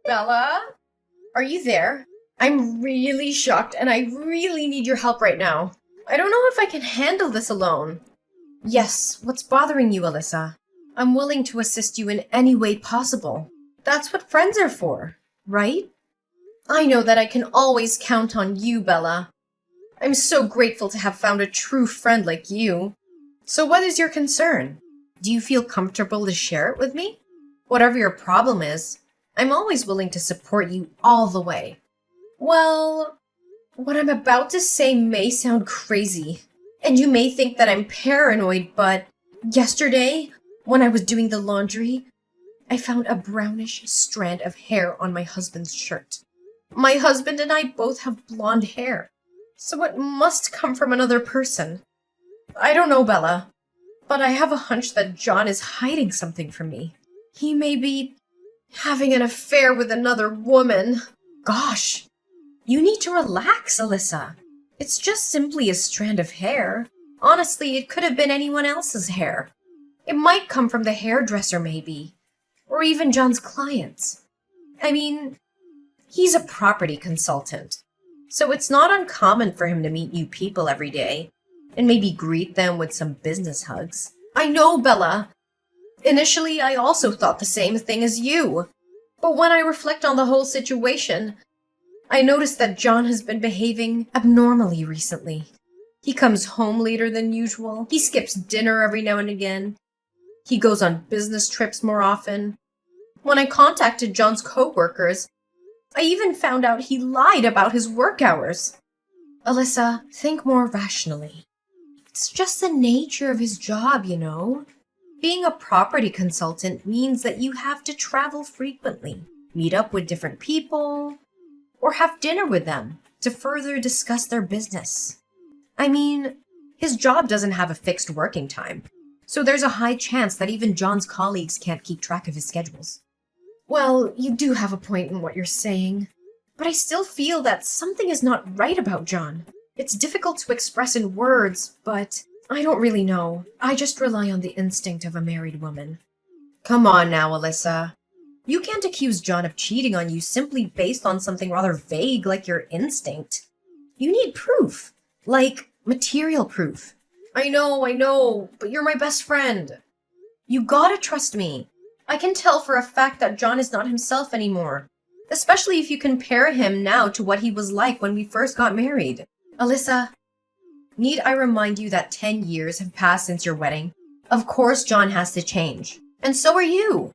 Bella? Are you there? I'm really shocked and I really need your help right now. I don't know if I can handle this alone. Yes, what's bothering you, Alyssa? I'm willing to assist you in any way possible. That's what friends are for, right? I know that I can always count on you, Bella. I'm so grateful to have found a true friend like you. So what is your concern? Do you feel comfortable to share it with me? Whatever your problem is, I'm always willing to support you all the way. Well, what I'm about to say may sound crazy, and you may think that I'm paranoid, but yesterday, when I was doing the laundry, I found a brownish strand of hair on my husband's shirt. My husband and I both have blonde hair, so it must come from another person. I don't know, Bella, but I have a hunch that John is hiding something from me. He may be having an affair with another woman. Gosh, you need to relax, Alyssa. It's just simply a strand of hair. Honestly, it could have been anyone else's hair. It might come from the hairdresser, maybe. Or even John's clients. I mean, he's a property consultant. So it's not uncommon for him to meet new people every day and maybe greet them with some business hugs. I know, Bella. Initially, I also thought the same thing as you. But when I reflect on the whole situation, I noticed that John has been behaving abnormally recently. He comes home later than usual. He skips dinner every now and again. He goes on business trips more often. When I contacted John's coworkers, I even found out he lied about his work hours. Alyssa, think more rationally. It's just the nature of his job, you know. Being a property consultant means that you have to travel frequently, meet up with different people, or have dinner with them to further discuss their business. I mean, his job doesn't have a fixed working time, so there's a high chance that even John's colleagues can't keep track of his schedules. Well, you do have a point in what you're saying, but I still feel that something is not right about John. It's difficult to express in words, but I don't really know. I just rely on the instinct of a married woman. Come on now, Alyssa. You can't accuse John of cheating on you simply based on something rather vague like your instinct. You need proof. Like, material proof. I know, but you're my best friend. You gotta trust me. I can tell for a fact that John is not himself anymore. Especially if you compare him now to what he was like when we first got married. Alyssa, need I remind you that 10 years have passed since your wedding? Of course John has to change. And so are you.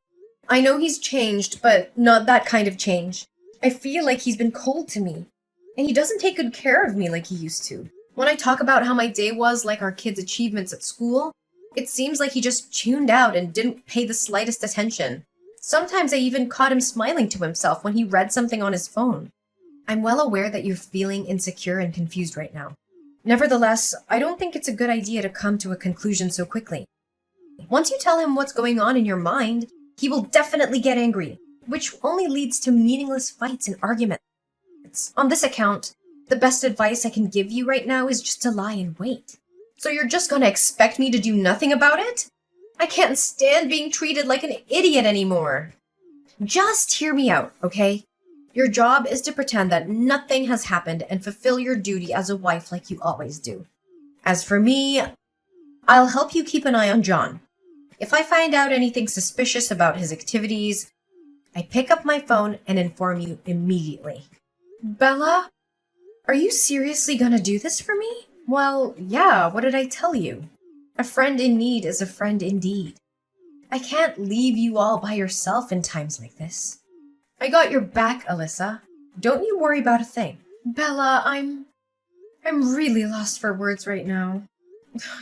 I know he's changed, but not that kind of change. I feel like he's been cold to me. And he doesn't take good care of me like he used to. When I talk about how my day was like our kids' achievements at school, it seems like he just tuned out and didn't pay the slightest attention. Sometimes I even caught him smiling to himself when he read something on his phone. I'm well aware that you're feeling insecure and confused right now. Nevertheless, I don't think it's a good idea to come to a conclusion so quickly. Once you tell him what's going on in your mind, he will definitely get angry, which only leads to meaningless fights and arguments. On this account, the best advice I can give you right now is just to lie and wait. So you're just gonna expect me to do nothing about it? I can't stand being treated like an idiot anymore. Just hear me out, okay? Your job is to pretend that nothing has happened and fulfill your duty as a wife like you always do. As for me, I'll help you keep an eye on John. If I find out anything suspicious about his activities, I pick up my phone and inform you immediately. Bella, are you seriously gonna do this for me? Well, yeah, what did I tell you? A friend in need is a friend indeed. I can't leave you all by yourself in times like this. I got your back, Alyssa. Don't you worry about a thing. Bella, I'm really lost for words right now.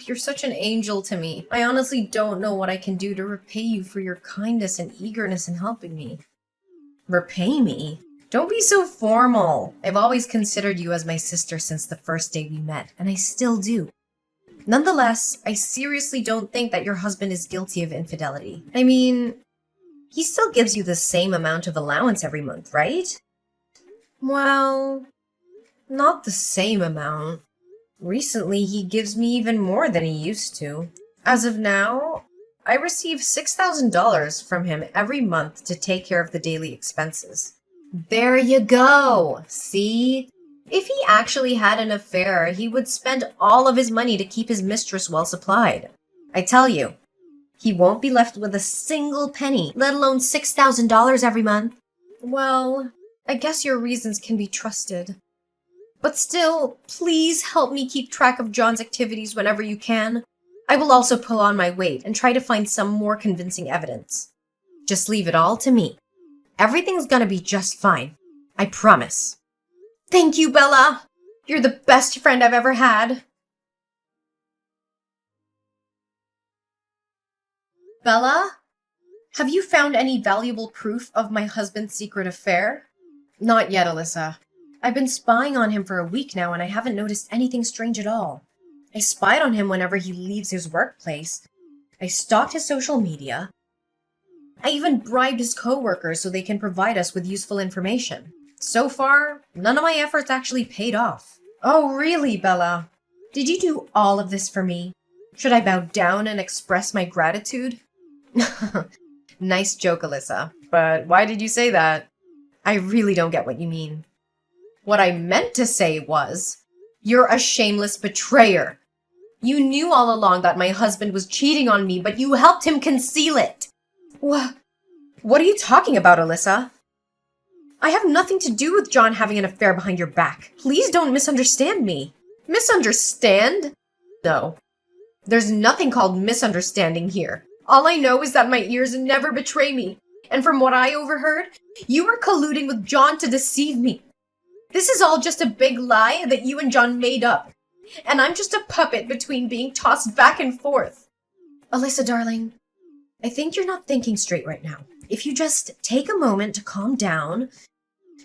You're such an angel to me. I honestly don't know what I can do to repay you for your kindness and eagerness in helping me. Repay me? Don't be so formal. I've always considered you as my sister since the first day we met, and I still do. Nonetheless, I seriously don't think that your husband is guilty of infidelity. I mean, he still gives you the same amount of allowance every month, right? Well, not the same amount. Recently, he gives me even more than he used to. As of now, I receive $6,000 from him every month to take care of the daily expenses. There you go. See? If he actually had an affair, he would spend all of his money to keep his mistress well supplied. I tell you, he won't be left with a single penny, let alone $6,000 every month. Well, I guess your reasons can be trusted. But still, please help me keep track of John's activities whenever you can. I will also pull on my weight and try to find some more convincing evidence. Just leave it all to me. Everything's gonna be just fine. I promise. Thank you, Bella. You're the best friend I've ever had. Bella? Have you found any valuable proof of my husband's secret affair? Not yet, Alyssa. I've been spying on him for a week now and I haven't noticed anything strange at all. I spied on him whenever he leaves his workplace. I stalked his social media. I even bribed his coworkers so they can provide us with useful information. So far, none of my efforts actually paid off. Oh, really, Bella? Did you do all of this for me? Should I bow down and express my gratitude? Nice joke, Alyssa. But why did you say that? I really don't get what you mean. What I meant to say was, you're a shameless betrayer. You knew all along that my husband was cheating on me, but you helped him conceal it. What are you talking about, Alyssa? I have nothing to do with John having an affair behind your back. Please don't misunderstand me. Misunderstand? No. There's nothing called misunderstanding here. All I know is that my ears never betray me. And from what I overheard, you were colluding with John to deceive me. This is all just a big lie that you and John made up. And I'm just a puppet between being tossed back and forth. Alyssa, darling, I think you're not thinking straight right now. If you just take a moment to calm down,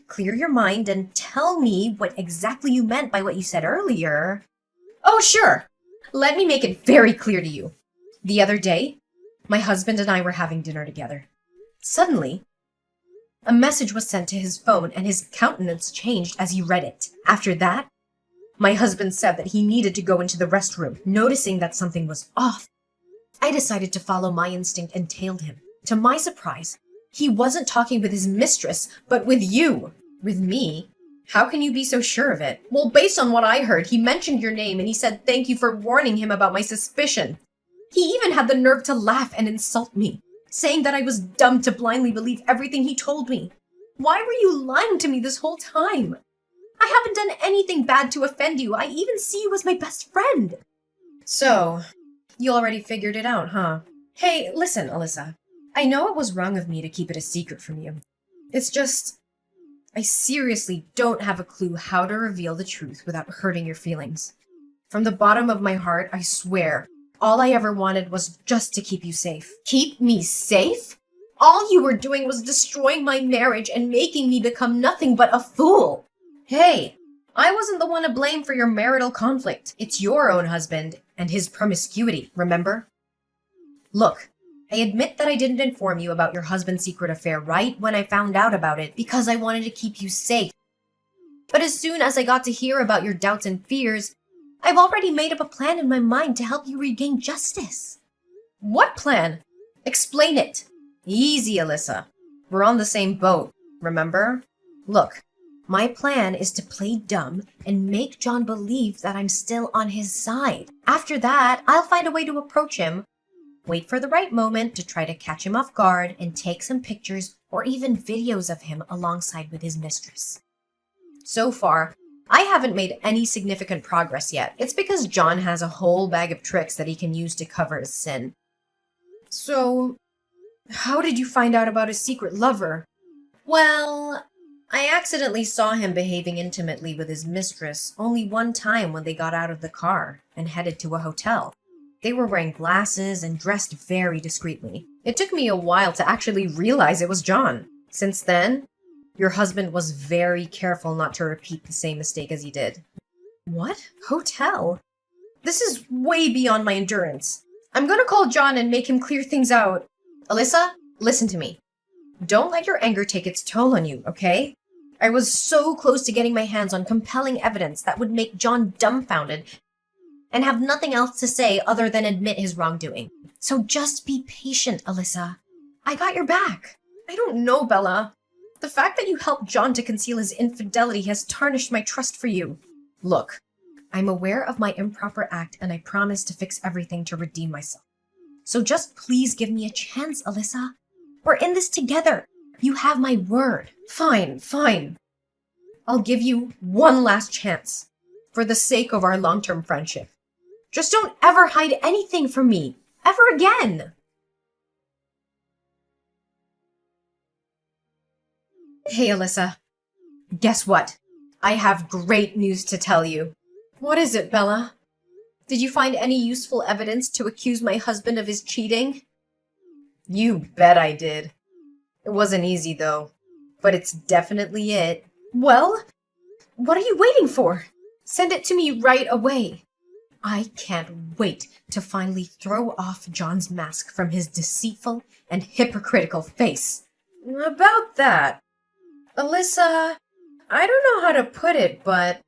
clear your mind, and tell me what exactly you meant by what you said earlier. Oh, sure. Let me make it very clear to you. The other day, my husband and I were having dinner together. Suddenly, a message was sent to his phone and his countenance changed as he read it. After that, my husband said that he needed to go into the restroom. Noticing that something was off, I decided to follow my instinct and tailed him. To my surprise, he wasn't talking with his mistress, but with you. With me? How can you be so sure of it? Well, based on what I heard, he mentioned your name and he said thank you for warning him about my suspicion. He even had the nerve to laugh and insult me, saying that I was dumb to blindly believe everything he told me. Why were you lying to me this whole time? I haven't done anything bad to offend you. I even see you as my best friend. So, you already figured it out, huh? Hey, listen, Alyssa. I know it was wrong of me to keep it a secret from you. It's just, I seriously don't have a clue how to reveal the truth without hurting your feelings. From the bottom of my heart, I swear, all I ever wanted was just to keep you safe. Keep me safe? All you were doing was destroying my marriage and making me become nothing but a fool. Hey, I wasn't the one to blame for your marital conflict. It's your own husband and his promiscuity, remember? Look, I admit that I didn't inform you about your husband's secret affair right when I found out about it because I wanted to keep you safe. But as soon as I got to hear about your doubts and fears, I've already made up a plan in my mind to help you regain justice. What plan? Explain it. Easy, Alyssa. We're on the same boat, remember? Look, my plan is to play dumb and make John believe that I'm still on his side. After that, I'll find a way to approach him, wait for the right moment to try to catch him off guard, and take some pictures or even videos of him alongside with his mistress. So far, I haven't made any significant progress yet. It's because John has a whole bag of tricks that he can use to cover his sin. So, how did you find out about his secret lover? Well, I accidentally saw him behaving intimately with his mistress only one time when they got out of the car and headed to a hotel. They were wearing glasses and dressed very discreetly. It took me a while to actually realize it was John. Since then, your husband was very careful not to repeat the same mistake as he did. What? Hotel? This is way beyond my endurance. I'm gonna call John and make him clear things out. Alyssa, listen to me. Don't let your anger take its toll on you, okay? I was so close to getting my hands on compelling evidence that would make John dumbfounded, and have nothing else to say other than admit his wrongdoing. So just be patient, Alyssa. I got your back. I don't know, Bella. The fact that you helped John to conceal his infidelity has tarnished my trust for you. Look, I'm aware of my improper act and I promise to fix everything to redeem myself. So just please give me a chance, Alyssa. We're in this together. You have my word. Fine. I'll give you one last chance for the sake of our long-term friendship. Just don't ever hide anything from me, ever again. Hey, Alyssa. Guess what? I have great news to tell you. What is it, Bella? Did you find any useful evidence to accuse my husband of his cheating? You bet I did. It wasn't easy, though. But it's definitely it. Well, what are you waiting for? Send it to me right away. I can't wait to finally throw off John's mask from his deceitful and hypocritical face. About that, Alyssa, I don't know how to put it, but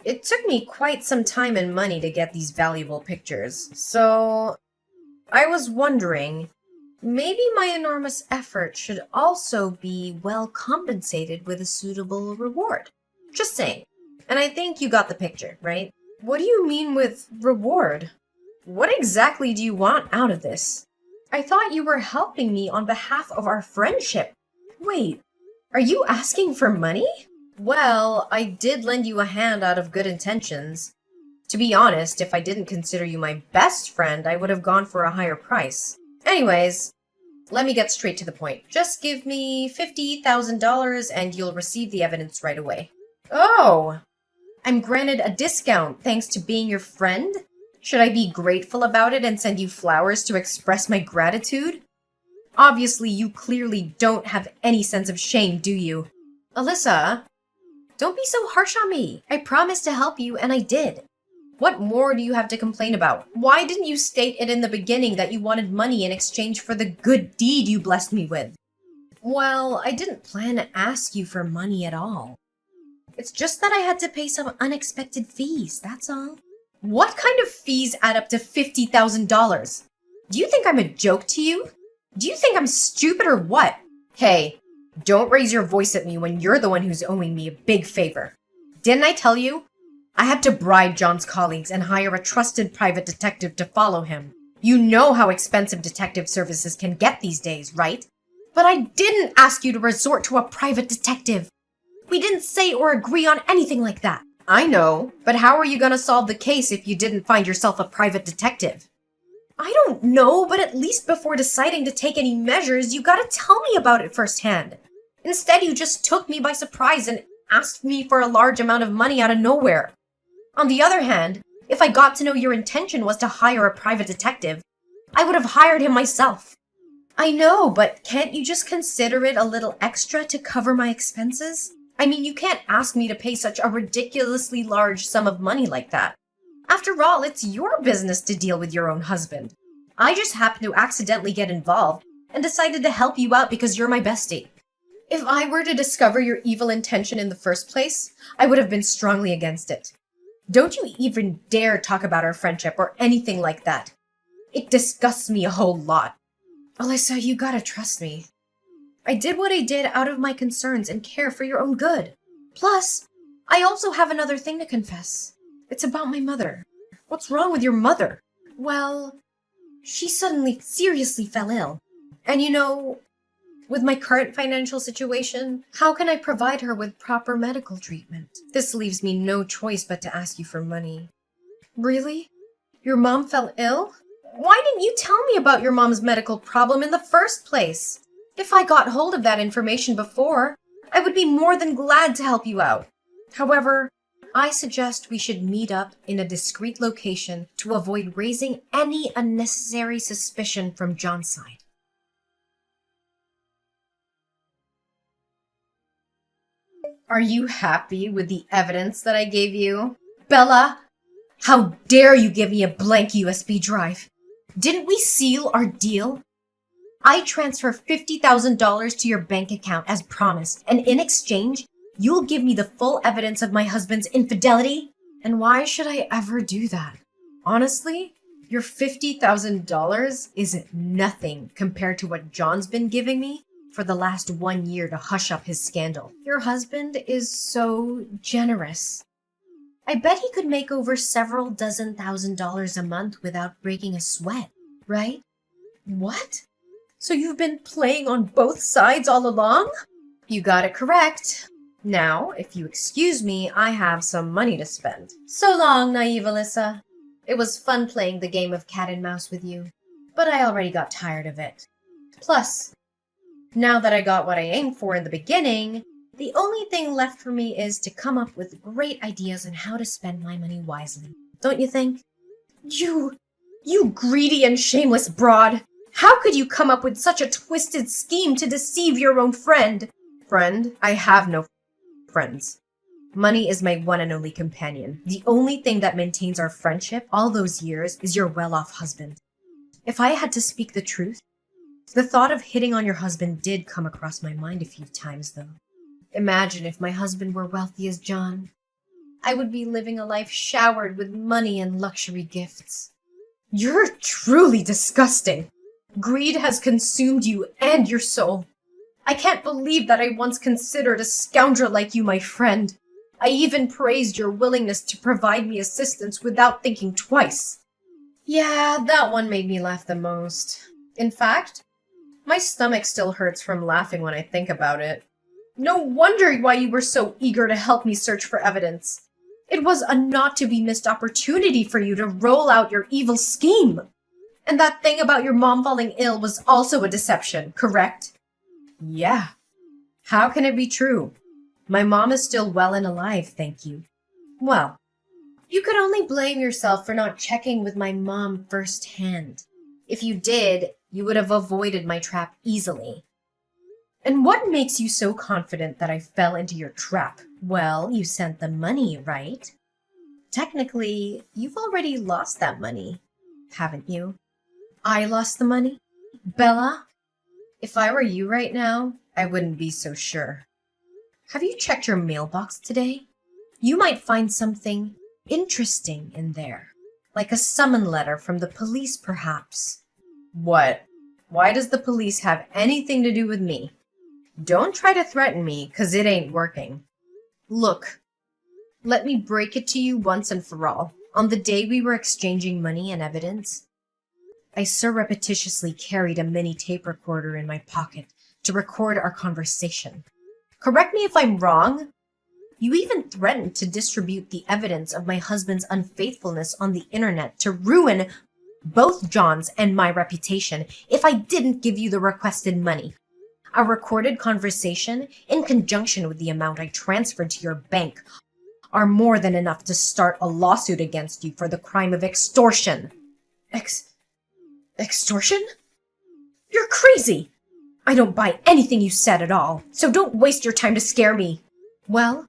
it took me quite some time and money to get these valuable pictures. So, I was wondering, maybe my enormous effort should also be well compensated with a suitable reward. Just saying. And I think you got the picture, right? What do you mean with reward? What exactly do you want out of this? I thought you were helping me on behalf of our friendship. Wait, are you asking for money? Well, I did lend you a hand out of good intentions. To be honest, if I didn't consider you my best friend, I would have gone for a higher price. Anyways, let me get straight to the point. Just give me $50,000 and you'll receive the evidence right away. Oh! I'm granted a discount thanks to being your friend? Should I be grateful about it and send you flowers to express my gratitude? Obviously, you clearly don't have any sense of shame, do you? Alyssa, don't be so harsh on me. I promised to help you, and I did. What more do you have to complain about? Why didn't you state it in the beginning that you wanted money in exchange for the good deed you blessed me with? Well, I didn't plan to ask you for money at all. It's just that I had to pay some unexpected fees, that's all. What kind of fees add up to $50,000? Do you think I'm a joke to you? Do you think I'm stupid or what? Hey, don't raise your voice at me when you're the one who's owing me a big favor. Didn't I tell you? I had to bribe John's colleagues and hire a trusted private detective to follow him. You know how expensive detective services can get these days, right? But I didn't ask you to resort to a private detective. We didn't say or agree on anything like that. I know, but how are you going to solve the case if you didn't find yourself a private detective? I don't know, but at least before deciding to take any measures, you gotta tell me about it firsthand. Instead, you just took me by surprise and asked me for a large amount of money out of nowhere. On the other hand, if I got to know your intention was to hire a private detective, I would have hired him myself. I know, but can't you just consider it a little extra to cover my expenses? I mean, you can't ask me to pay such a ridiculously large sum of money like that. After all, it's your business to deal with your own husband. I just happened to accidentally get involved and decided to help you out because you're my bestie. If I were to discover your evil intention in the first place, I would have been strongly against it. Don't you even dare talk about our friendship or anything like that. It disgusts me a whole lot. Alyssa, you gotta trust me. I did what I did out of my concerns and care for your own good. Plus, I also have another thing to confess. It's about my mother. What's wrong with your mother? Well, she suddenly seriously fell ill. And you know, with my current financial situation, how can I provide her with proper medical treatment? This leaves me no choice but to ask you for money. Really? Your mom fell ill? Why didn't you tell me about your mom's medical problem in the first place? If I got hold of that information before, I would be more than glad to help you out. However, I suggest we should meet up in a discreet location to avoid raising any unnecessary suspicion from John's side. Are you happy with the evidence that I gave you? Bella, how dare you give me a blank USB drive? Didn't we seal our deal? I transfer $50,000 to your bank account as promised, and in exchange, you'll give me the full evidence of my husband's infidelity? And why should I ever do that? Honestly, your $50,000 is nothing compared to what John's been giving me for the last 1 year to hush up his scandal. Your husband is so generous. I bet he could make over several dozen $1,000s a month without breaking a sweat, right? What? So you've been playing on both sides all along? You got it correct. Now, if you excuse me, I have some money to spend. So long, naive Alyssa. It was fun playing the game of cat and mouse with you, but I already got tired of it. Plus, now that I got what I aimed for in the beginning, the only thing left for me is to come up with great ideas on how to spend my money wisely. Don't you think? You greedy and shameless broad! How could you come up with such a twisted scheme to deceive your own friend? Friend? I have no friends. Money is my one and only companion. The only thing that maintains our friendship all those years is your well-off husband. If I had to speak the truth, the thought of hitting on your husband did come across my mind a few times, though. Imagine if my husband were wealthy as John. I would be living a life showered with money and luxury gifts. You're truly disgusting. Greed has consumed you and your soul. I can't believe that I once considered a scoundrel like you my friend. I even praised your willingness to provide me assistance without thinking twice. Yeah, that one made me laugh the most. In fact, my stomach still hurts from laughing when I think about it. No wonder why you were so eager to help me search for evidence. It was a not-to-be-missed opportunity for you to roll out your evil scheme. And that thing about your mom falling ill was also a deception, correct? Yeah. How can it be true? My mom is still well and alive, thank you. Well, you could only blame yourself for not checking with my mom firsthand. If you did, you would have avoided my trap easily. And what makes you so confident that I fell into your trap? Well, you sent the money, right? Technically, you've already lost that money, haven't you? I lost the money? Bella? If I were you right now, I wouldn't be so sure. Have you checked your mailbox today? You might find something interesting in there, like a summon letter from the police, perhaps. What? Why does the police have anything to do with me? Don't try to threaten me, 'cause it ain't working. Look, let me break it to you once and for all. On the day we were exchanging money and evidence, I surreptitiously carried a mini tape recorder in my pocket to record our conversation. Correct me if I'm wrong. You even threatened to distribute the evidence of my husband's unfaithfulness on the internet to ruin both John's and my reputation if I didn't give you the requested money. A recorded conversation, in conjunction with the amount I transferred to your bank, are more than enough to start a lawsuit against you for the crime of extortion. Extortion? You're crazy! I don't buy anything you said at all, so don't waste your time to scare me. Well,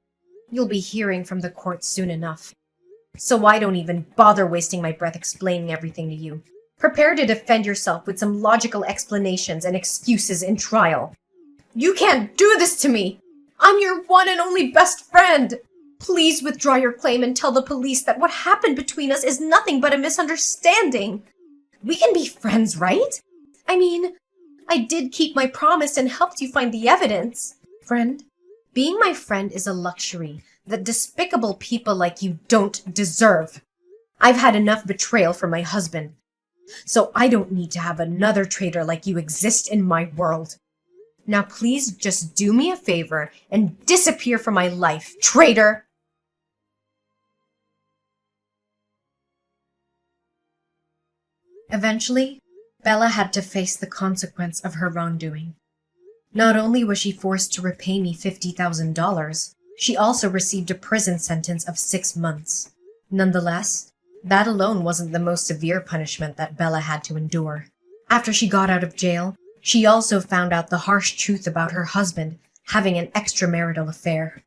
you'll be hearing from the court soon enough. So I don't even bother wasting my breath explaining everything to you. Prepare to defend yourself with some logical explanations and excuses in trial. You can't do this to me! I'm your one and only best friend! Please withdraw your claim and tell the police that what happened between us is nothing but a misunderstanding. We can be friends, right? I mean, I did keep my promise and helped you find the evidence. Friend, being my friend is a luxury that despicable people like you don't deserve. I've had enough betrayal from my husband, so I don't need to have another traitor like you exist in my world. Now please just do me a favor and disappear from my life, traitor! Eventually, Bella had to face the consequence of her wrongdoing. Not only was she forced to repay me $50,000, she also received a prison sentence of 6 months. Nonetheless, that alone wasn't the most severe punishment that Bella had to endure. After she got out of jail, she also found out the harsh truth about her husband having an extramarital affair.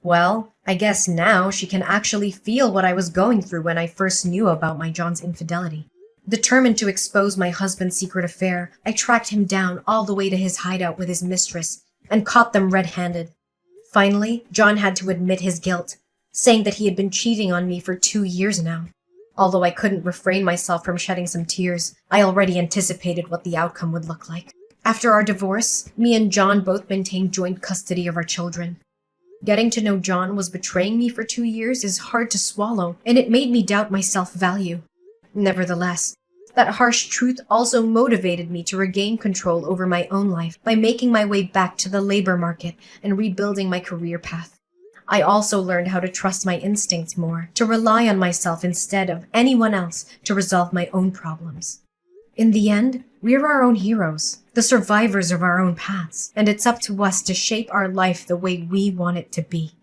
Well, I guess now she can actually feel what I was going through when I first knew about my John's infidelity. Determined to expose my husband's secret affair, I tracked him down all the way to his hideout with his mistress and caught them red-handed. Finally, John had to admit his guilt, saying that he had been cheating on me for 2 years now. Although I couldn't refrain myself from shedding some tears, I already anticipated what the outcome would look like. After our divorce, me and John both maintained joint custody of our children. Getting to know John was betraying me for 2 years is hard to swallow, and it made me doubt my self-value. Nevertheless, that harsh truth also motivated me to regain control over my own life by making my way back to the labor market and rebuilding my career path. I also learned how to trust my instincts more, to rely on myself instead of anyone else to resolve my own problems. In the end, we're our own heroes, the survivors of our own paths, and it's up to us to shape our life the way we want it to be.